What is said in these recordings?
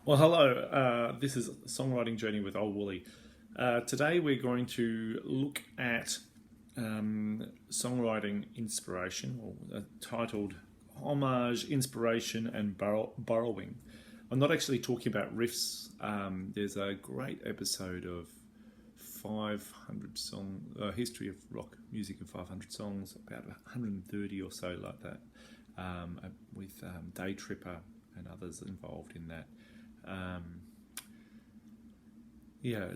Well, hello. This is Songwriting Journey with Old Wooley. Today we're going to look at songwriting inspiration, or titled Homage, Inspiration and Borrowing. I'm not actually talking about riffs. There's a great episode of 500 song history of rock music in 500 songs, about 130 or so like that, with Day Tripper and others involved in that.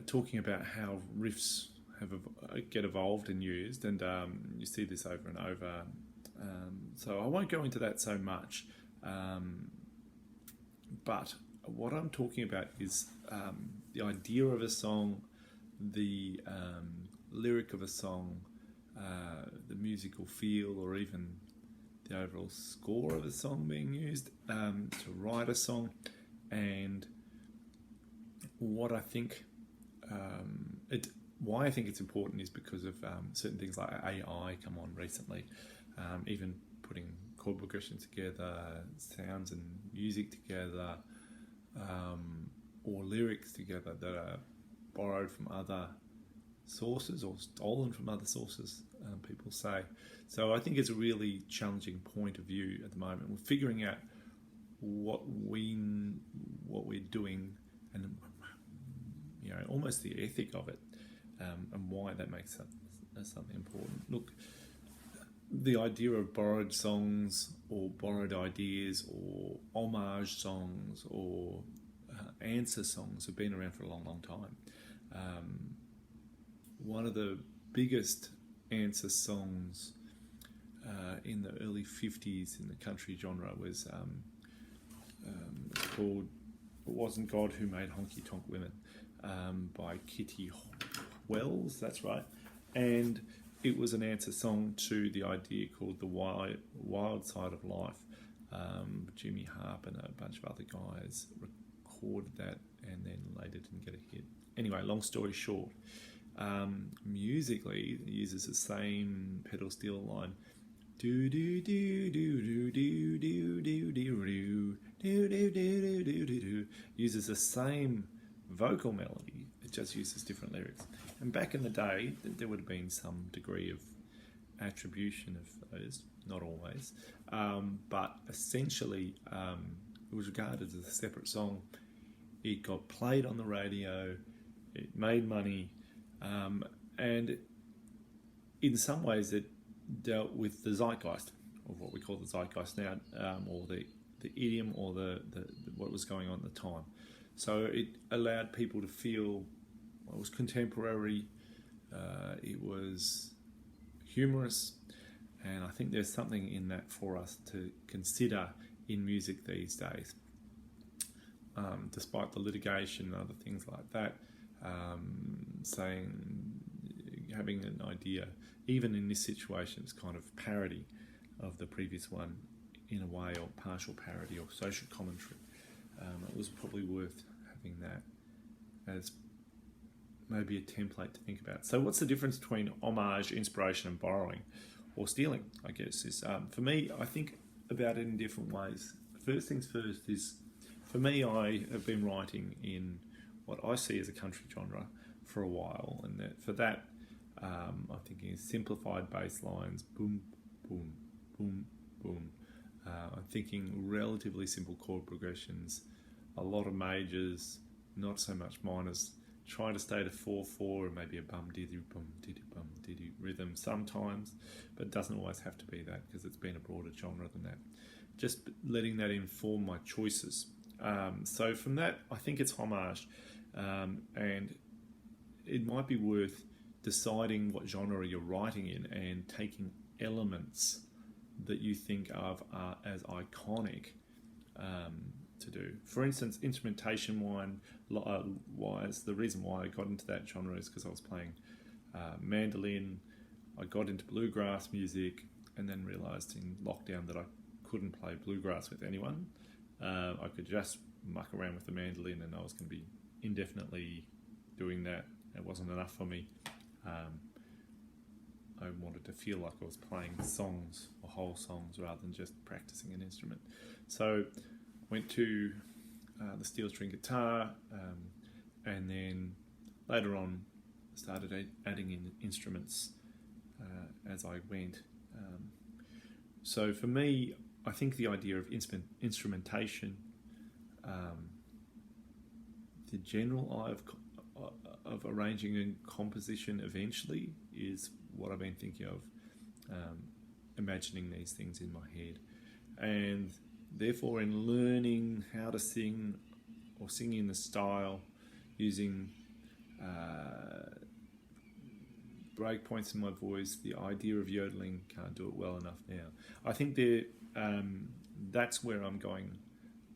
Talking about how riffs get evolved and used, and you see this over and over. So I won't go into that so much, but what I'm talking about is the idea of a song, the lyric of a song, the musical feel, or even the overall score of a song being used to write a song. And what I think, why I think it's important is because of certain things like AI come on recently, even putting chord progression together, sounds and music together, or lyrics together that are borrowed from other sources or stolen from other sources, people say. So I think it's a really challenging point of view at the moment. We're figuring out what we're doing, and almost the ethic of it, and why that makes something important. Look, the idea of borrowed songs or borrowed ideas or homage songs or answer songs have been around for a long time. One of the biggest answer songs in the early 50s in the country genre was called "It Wasn't God Who Made Honky Tonk Women" by Kitty Wells, that's right. And it was an answer song to the idea called "The Wild Side of Life." Jimmy Harp and a bunch of other guys recorded that and then later didn't get a hit. Anyway, long story short, musically it uses the same pedal steel line. Do do do do do do do do do do do do do do, uses the same vocal melody. It just uses different lyrics. And back in the day, there would have been some degree of attribution of those, not always, but essentially it was regarded as a separate song. It got played on the radio. It made money, and in some ways it dealt with the zeitgeist, or what we call the zeitgeist now, or the idiom, or the what was going on at the time. So it allowed people to feel it was contemporary, it was humorous, and I think there's something in that for us to consider in music these days. Despite the litigation and other things like that, having an idea, even in this situation, it's kind of parody of the previous one in a way, or partial parody or social commentary. It was probably worth having that as maybe a template to think about. So what's the difference between homage, inspiration and borrowing, or stealing, I guess, is for me, I think about it in different ways. First things first is, for me, I have been writing in what I see as a country genre for a while, and for that I'm thinking simplified bass lines, boom, boom, boom, boom. I'm thinking relatively simple chord progressions, a lot of majors, not so much minors, trying to stay to 4/4 and maybe a bum diddy rhythm sometimes, but it doesn't always have to be that, because it's been a broader genre than that. Just letting that inform my choices. So from that, I think it's homage, and it might be worth deciding what genre you're writing in and taking elements that you think of as iconic to do. For instance, instrumentation wise, the reason why I got into that genre is because I was playing mandolin. I got into bluegrass music and then realised in lockdown that I couldn't play bluegrass with anyone. I could just muck around with the mandolin, and I was going to be indefinitely doing that. It wasn't enough for me. I wanted to feel like I was playing songs or whole songs rather than just practicing an instrument. So went to the steel string guitar, and then later on started adding in instruments as I went. So for me, I think the idea of instrumentation, the general eye of arranging and composition eventually is what I've been thinking of, imagining these things in my head. And therefore, in learning how to sing or sing in the style, using break points in my voice, the idea of yodeling, can't do it well enough now. I think that's where I'm going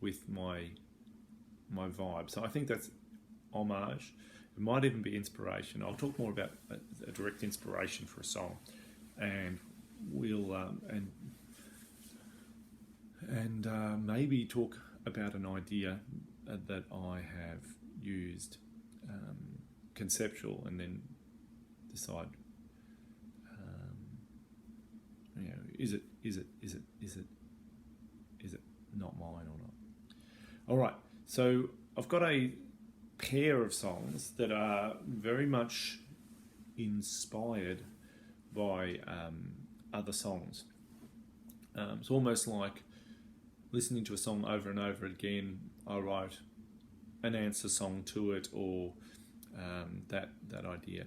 with my vibe. So I think that's homage. It might even be inspiration. I'll talk more about a direct inspiration for a song, and we'll maybe talk about an idea that I have used, conceptual, and then decide, is it not mine or not? All right, so I've got a pair of songs that are very much inspired by other songs. It's almost like listening to a song over and over again. I write an answer song to it, or that idea.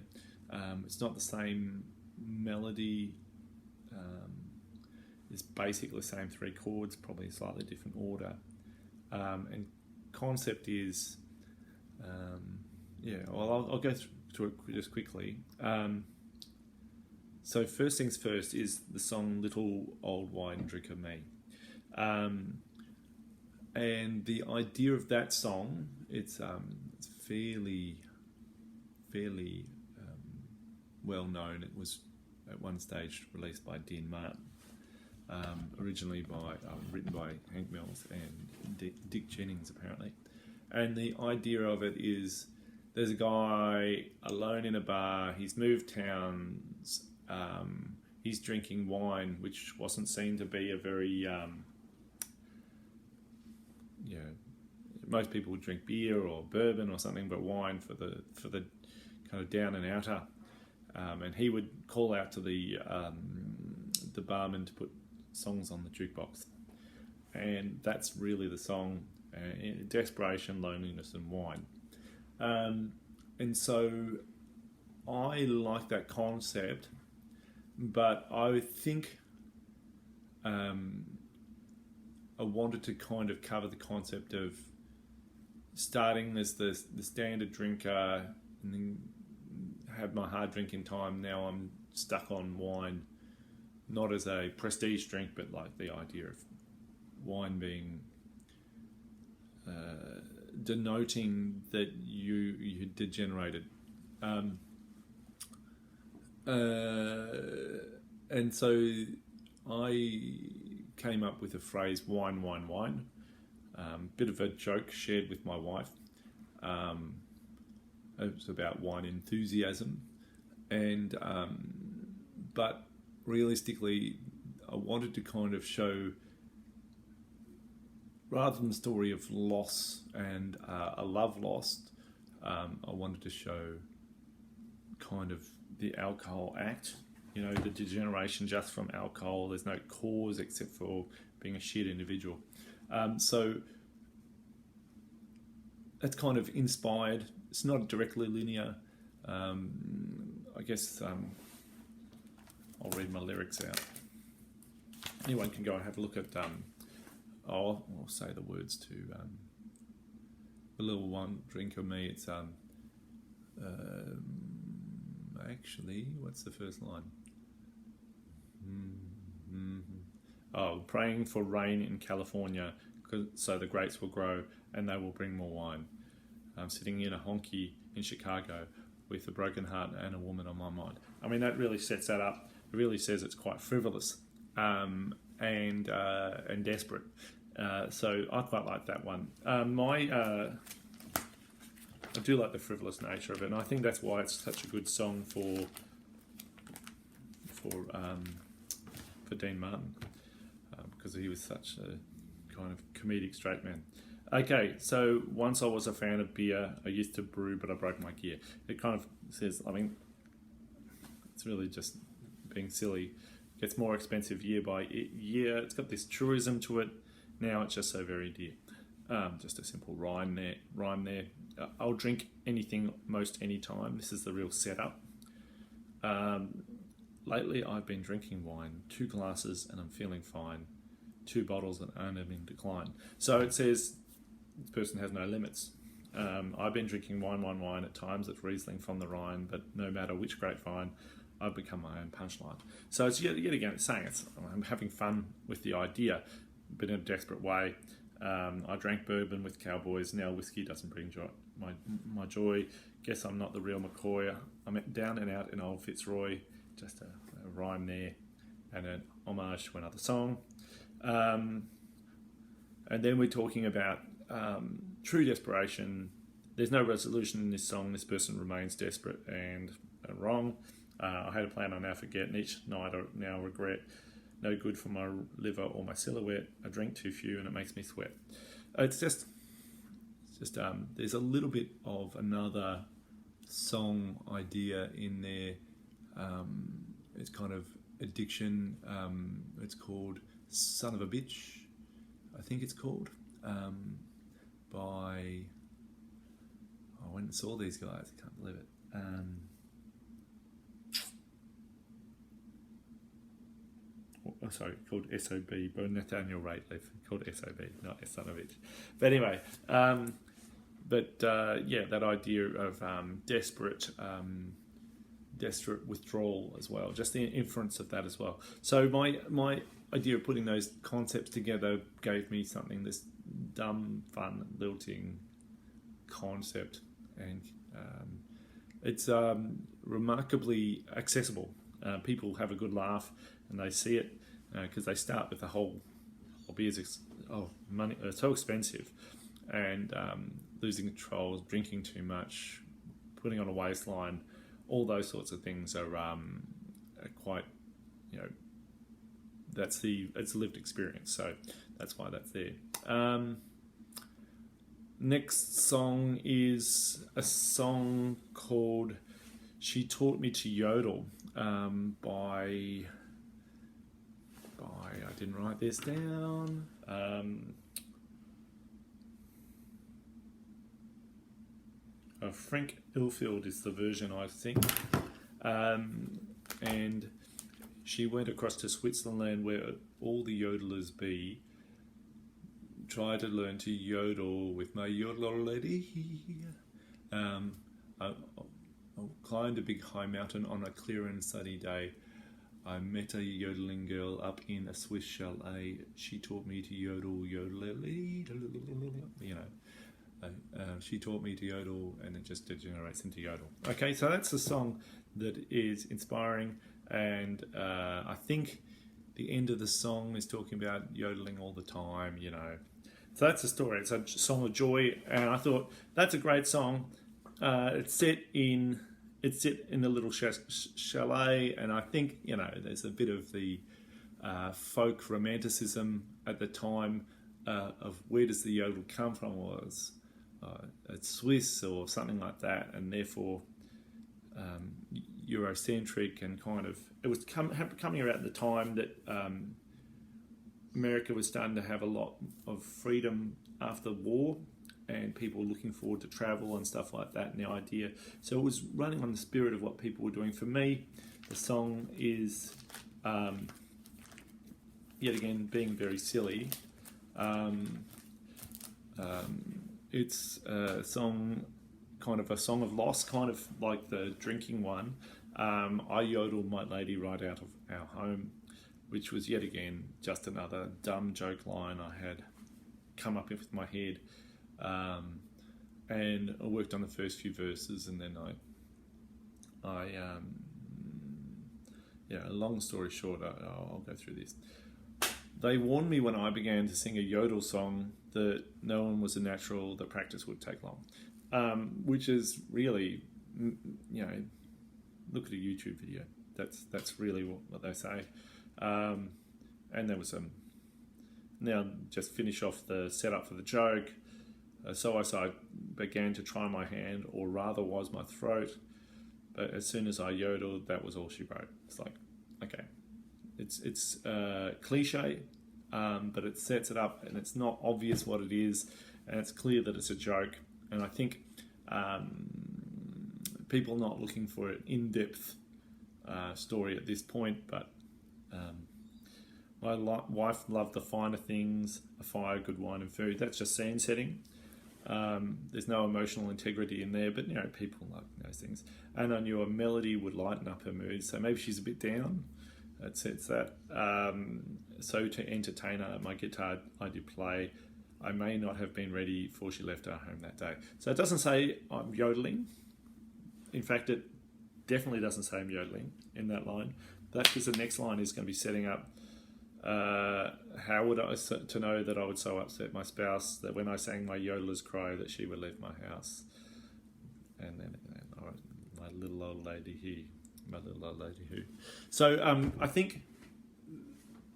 It's not the same melody. It's basically the same three chords, probably a slightly different order. And concept is, I'll go through it just quickly. So first things first is the song "Little Old Wine Drinker Me," and the idea of that song, it's fairly well known. It was at one stage released by Dean Martin, originally written by Hank Mills and Dick Jennings apparently. And the idea of it is, there's a guy alone in a bar. He's moved towns. He's drinking wine, which wasn't seen to be a very most people would drink beer or bourbon or something, but wine for the kind of down and outer. And he would call out to the barman to put songs on the jukebox, and that's really the song: desperation, loneliness, and wine. And so I like that concept, but I think I wanted to kind of cover the concept of starting as the standard drinker, and then had my hard drinking time. Now I'm stuck on wine, not as a prestige drink, but like the idea of wine being denoting that you degenerated. And so I came up with a phrase, wine, wine, wine. Bit of a joke shared with my wife. It was about wine enthusiasm, and but realistically, I wanted to kind of show, rather than the story of loss and a love lost, I wanted to show kind of the alcohol act, the degeneration just from alcohol. There's no cause except for being a shit individual. So that's kind of inspired. It's not directly linear. I guess I'll read my lyrics out. Anyone can go and have a look at, I'll say the words to the little one drink of me. It's actually, what's the first line? Oh, praying for rain in California, so the grapes will grow and they will bring more wine. I'm sitting in a honky in Chicago with a broken heart and a woman on my mind. I mean, that really sets that up. It really says it's quite frivolous and desperate. So I quite like that one. I do like the frivolous nature of it, and I think that's why it's such a good song for Dean Martin, because he was such a kind of comedic straight man. Okay, so once I was a fan of beer, I used to brew, but I broke my gear. It kind of says, I mean, it's really just being silly. It gets more expensive year by year. It's got this tourism to it. Now it's just so very dear. Just a simple rhyme there. I'll drink anything most any time. This is the real setup. Lately, I've been drinking wine, 2 glasses, and I'm feeling fine. 2 bottles and I'm in decline. So it says this person has no limits. I've been drinking wine at times. It's Riesling from the Rhine, but no matter which grapevine, I've become my own punchline. So it's yet again it's saying I'm having fun with the idea, but in a desperate way. I drank bourbon with cowboys. Now whiskey doesn't bring joy, my joy. Guess I'm not the real McCoy. I'm down and out in old Fitzroy. Just a rhyme there, and an homage to another song. And then we're talking about true desperation. There's no resolution in this song. This person remains desperate and wrong. I had a plan, I now forget, and each night I now regret. No good for my liver or my silhouette. I drink too few and it makes me sweat. It's just there's a little bit of another song idea in there. It's kind of addiction. It's called Son of a Bitch, I think it's called, by... I went and saw these guys, I can't believe it. Called S.O.B. by Nathaniel Rateliff, called S.O.B., not Son of a Bitch. But anyway, that idea of desperate withdrawal as well, just the inference of that as well. So my idea of putting those concepts together gave me something, this dumb, fun, lilting concept, and it's remarkably accessible. People have a good laugh and they see it because they start with the whole beers. Money, so expensive, and losing control, drinking too much, putting on a waistline, all those sorts of things are quite, it's a lived experience. So that's why that's there. Next song is a song called "She Taught Me to Yodel" by I didn't write this down. Frank Ilfield is the version, I think. And she went across to Switzerland where all the yodelers be. Try to learn to yodel with my yodeler lady. I climbed a big high mountain on a clear and sunny day. I met a yodeling girl up in a Swiss chalet. She taught me to yodel, she taught me to yodel, and it just degenerates into yodel. Okay, so that's a song that is inspiring, and I think the end of the song is talking about yodeling all the time, So that's the story. It's a song of joy, and I thought that's a great song. It's set in a little chalet, and I think there's a bit of the folk romanticism at the time of where does the yodel come from? Was it's Swiss or something like that, and therefore Eurocentric, and kind of it was coming around the time that America was starting to have a lot of freedom after war, and people looking forward to travel and stuff like that, and the idea. So it was running on the spirit of what people were doing. For me, the song is, yet again, being very silly. It's a song, kind of a song of loss, kind of like the drinking one. I yodeled my lady right out of our home, which was yet again just another dumb joke line I had come up with my head. And I worked on the first few verses, and then long story short, I'll go through this. They warned me when I began to sing a yodel song that no one was a natural, that practice would take long. Which is really, look at a YouTube video. That's really what they say. And there was now just finish off the setup for the joke. So I began to try my hand, or rather was my throat. But as soon as I yodeled, that was all she wrote. It's like, okay, it's cliche, but it sets it up, and it's not obvious what it is, and it's clear that it's a joke. And I think people are not looking for an in-depth story at this point, but my wife loved the finer things: a fire, good wine, and food. That's just scene setting. There's no emotional integrity in there, but people like those things. And I knew a melody would lighten up her mood, so maybe she's a bit down. It sets that. So to entertain her, my guitar I did play. I may not have been ready before she left our home that day. So it doesn't say I'm yodeling. In fact, it definitely doesn't say I'm yodeling in that line. That's because the next line is going to be setting up how would I to know that I would so upset my spouse that when I sang my yodeler's cry that she would leave my house. And then my little old lady here, my little old lady who. So I think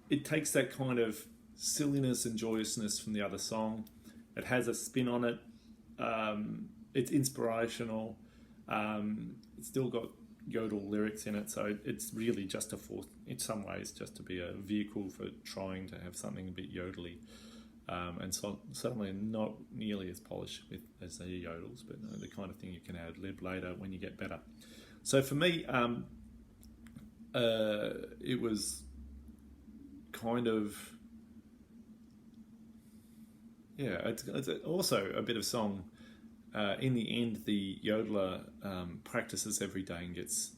it takes that kind of silliness and joyousness from the other song. It has a spin on it. It's inspirational. It's still got yodel lyrics in it, so it's really just in some ways just to be a vehicle for trying to have something a bit yodely, and so certainly not nearly as polished as the yodels, but the kind of thing you can ad-lib later when you get better. So for me, it was kind of it's also a bit of song. In the end, the yodeler practices every day and gets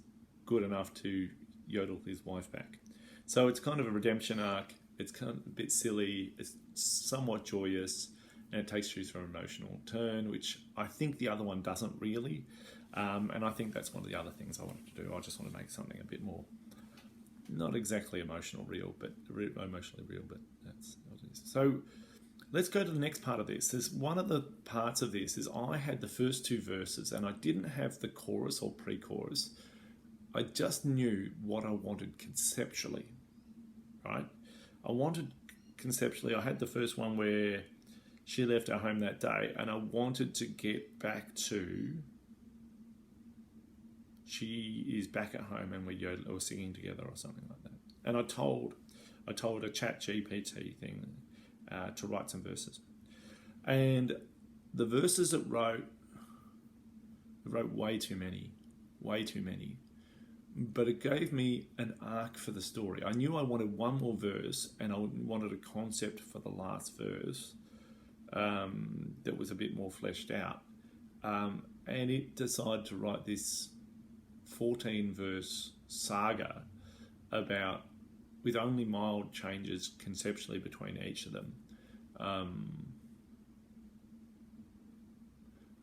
good enough to yodel his wife back. So it's kind of a redemption arc. It's kind of a bit silly. It's somewhat joyous, and it takes you through an emotional turn, which I think the other one doesn't really. And I think that's one of the other things I wanted to do. I just want to make something a bit more, not exactly emotionally real, but that's what it is. So let's go to the next part of this. There's one of the parts of this is I had the first two verses and I didn't have the chorus or pre-chorus. I just knew what I wanted conceptually, right? I had the first one where she left our home that day, and I wanted to get back to she is back at home and we're singing together or something like that. And I told a chat GPT thing to write some verses, and the verses it wrote way too many, but it gave me an arc for the story. I knew I wanted one more verse, and I wanted a concept for the last verse that was a bit more fleshed out, and it decided to write this 14-verse saga with only mild changes conceptually between each of them,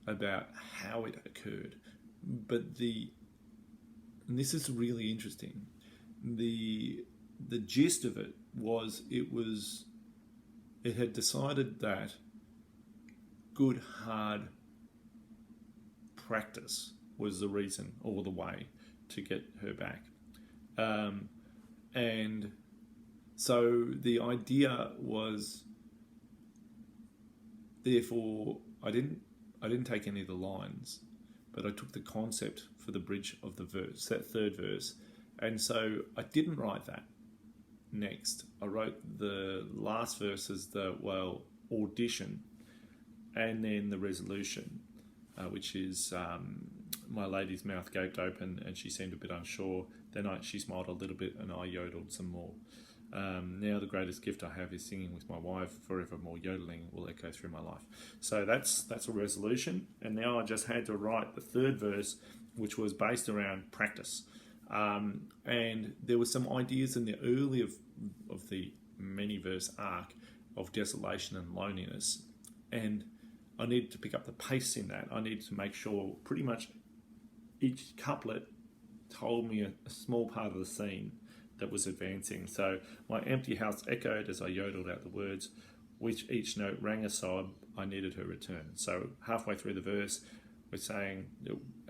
about how it occurred. But and this is really interesting, the gist of it was it had decided that good hard practice was the reason or the way to get her back. And so the idea was, therefore, I didn't take any of the lines, but I took the concept for the bridge of the verse, that third verse. And so I didn't write that next. I wrote the last verse as the audition, and then the resolution, which is my lady's mouth gaped open and she seemed a bit unsure. Then she smiled a little bit and I yodeled some more. Now the greatest gift I have is singing with my wife. Forevermore yodeling will echo through my life. So that's a resolution. And now I just had to write the third verse, which was based around practice. And there were some ideas in the early of the many verse arc of desolation and loneliness. And I needed to pick up the pace in that. I needed to make sure pretty much each couplet told me a small part of the scene that was advancing. So my empty house echoed as I yodeled out the words, which each note rang a sob. I needed her return. So halfway through the verse, we're saying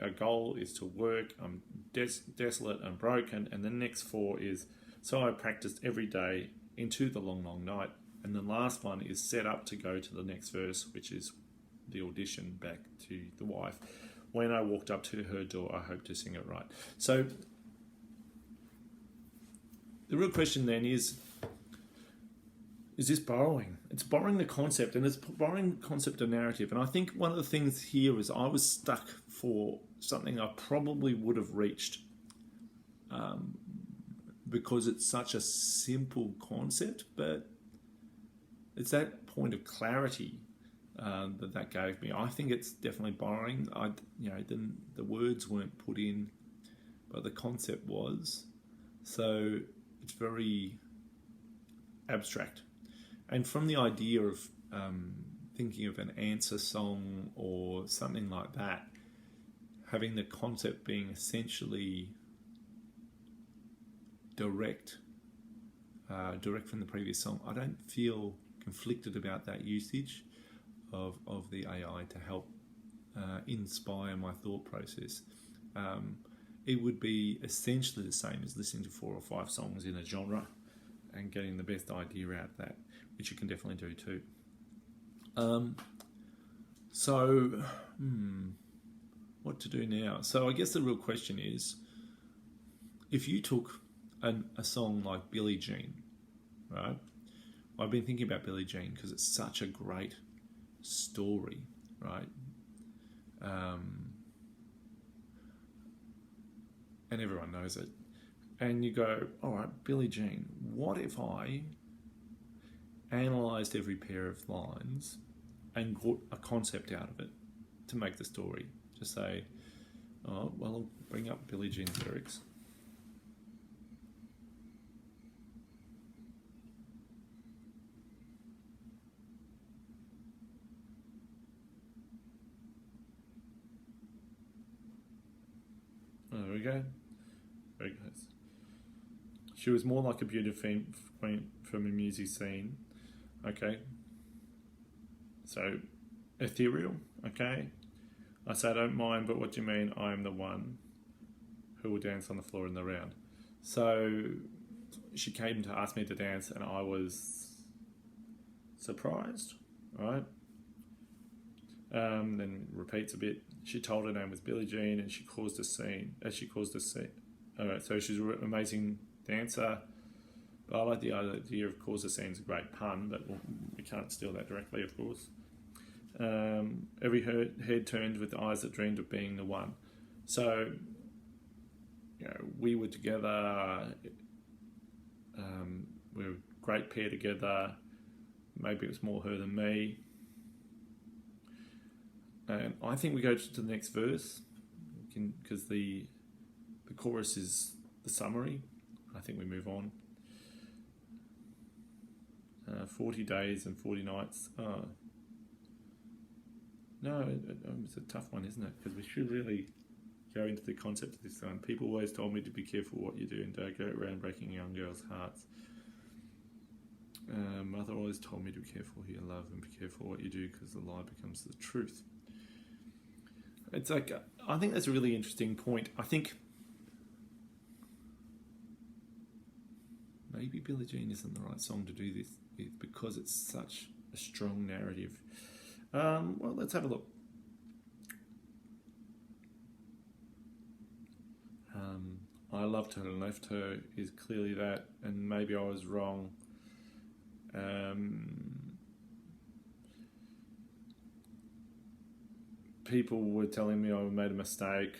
our goal is to work. I'm desolate and broken. And the next four is, so I practiced every day into the long, long night. And the last one is set up to go to the next verse, which is the audition back to the wife. When I walked up to her door, I hope to sing it right. So the real question then is this borrowing? It's borrowing the concept, and it's borrowing the concept of narrative. And I think one of the things here is I was stuck for something I probably would have reached because it's such a simple concept, but it's that point of clarity that gave me. I think it's definitely borrowing. The words weren't put in, but the concept was. So it's very abstract. And from the idea of thinking of an answer song or something like that, having the concept being essentially direct from the previous song, I don't feel conflicted about that usage of the AI to help inspire my thought process. It would be essentially the same as listening to 4 or 5 songs in a genre and getting the best idea out of that, which you can definitely do too. What to do now? So I guess the real question is, if you took a song like Billie Jean, right? I've been thinking about Billie Jean because it's such a great story, right? And everyone knows it. And you go, all right, Billie Jean, what if I analysed every pair of lines and got a concept out of it to make the story? Just say, oh, well, I'll bring up Billie Jean's lyrics. Oh, there we go. Very good. She was more like a beautiful queen from a music scene. Okay. So, ethereal. Okay. I say I don't mind, but what do you mean? I am the one who will dance on the floor in the round. So, she came to ask me to dance, and I was surprised. Right. Then repeats a bit. She told her name was Billie Jean, and she caused a scene. Alright, so she's an amazing dancer. But I like the idea of cause a scene is a great pun, but we can't steal that directly, of course. Every head turned with eyes that dreamed of being the one. So, we were together. We were a great pair together. Maybe it was more her than me. And I think we go to the next verse because the chorus is the summary. I think we move on. 40 days and 40 nights. Oh. No, it's a tough one, isn't it? Because we should really go into the concept of this one. People always told me to be careful what you do and don't go around breaking young girls' hearts. Mother always told me to be careful who you love and be careful what you do because the lie becomes the truth. It's like, I think that's a really interesting point. I think maybe Billie Jean isn't the right song to do this with because it's such a strong narrative. Well, let's have a look. I loved her and left her is clearly that, and maybe I was wrong. People were telling me I made a mistake.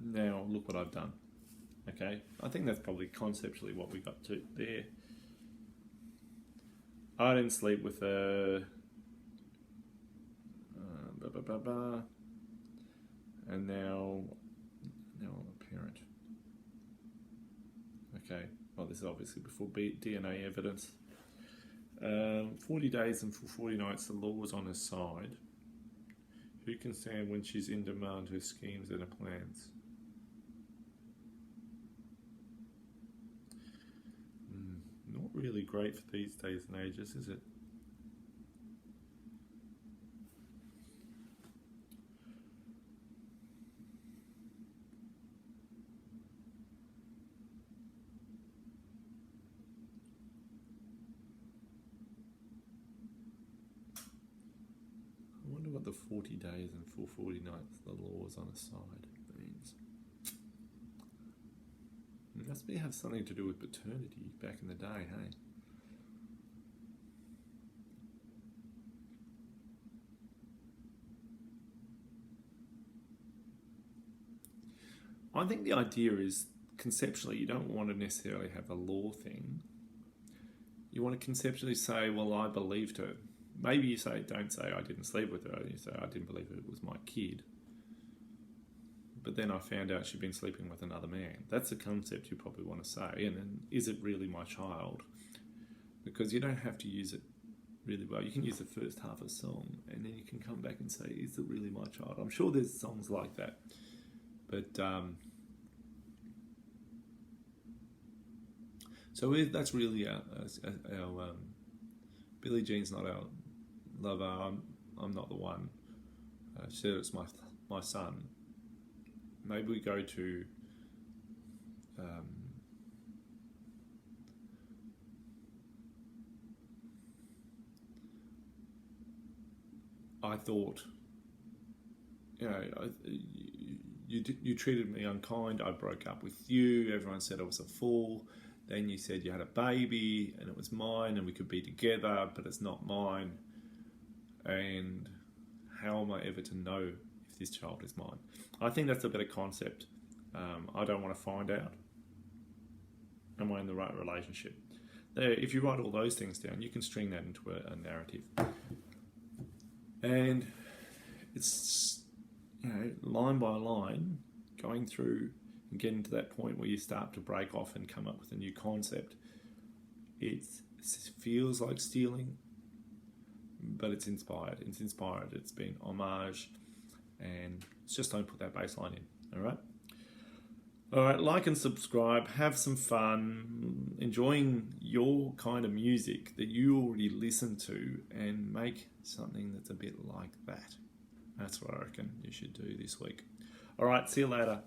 Now look what I've done. Okay, I think that's probably conceptually what we got to there. I didn't sleep with her. And now I'm a parent. Okay, well, this is obviously before DNA evidence. 40 days and 40 nights, the law was on her side. Who can stand when she's in demand her schemes and her plans? Not really great for these days and ages, is it? what the 40 days and full 40 nights the laws on a side means. It must have something to do with paternity back in the day, hey? I think the idea is, conceptually, you don't want to necessarily have a law thing. You want to conceptually say, well, I believed her. Maybe you don't say I didn't sleep with her. You say I didn't believe it was my kid. But then I found out she'd been sleeping with another man. That's a concept you probably want to say. And then, is it really my child? Because you don't have to use it really well. You can use the first half of a song, and then you can come back and say, is it really my child? I'm sure there's songs like that. But so that's really our Billie Jean's not our lover. I'm not the one. She said it's my son. Maybe we go to I thought, you treated me unkind. I broke up with you. Everyone said I was a fool. Then you said you had a baby and it was mine and we could be together, but it's not mine. And how am I ever to know if this child is mine? I think that's a better concept. I don't want to find out. Am I in the right relationship? If you write all those things down, you can string that into a narrative. And it's, line by line, going through and getting to that point where you start to break off and come up with a new concept. It feels like stealing, but it's inspired. It's inspired. It's been homage, and it's just don't put that bass line in. All right. All right. Like and subscribe. Have some fun, enjoying your kind of music that you already listen to, and make something that's a bit like that. That's what I reckon you should do this week. All right. See you later.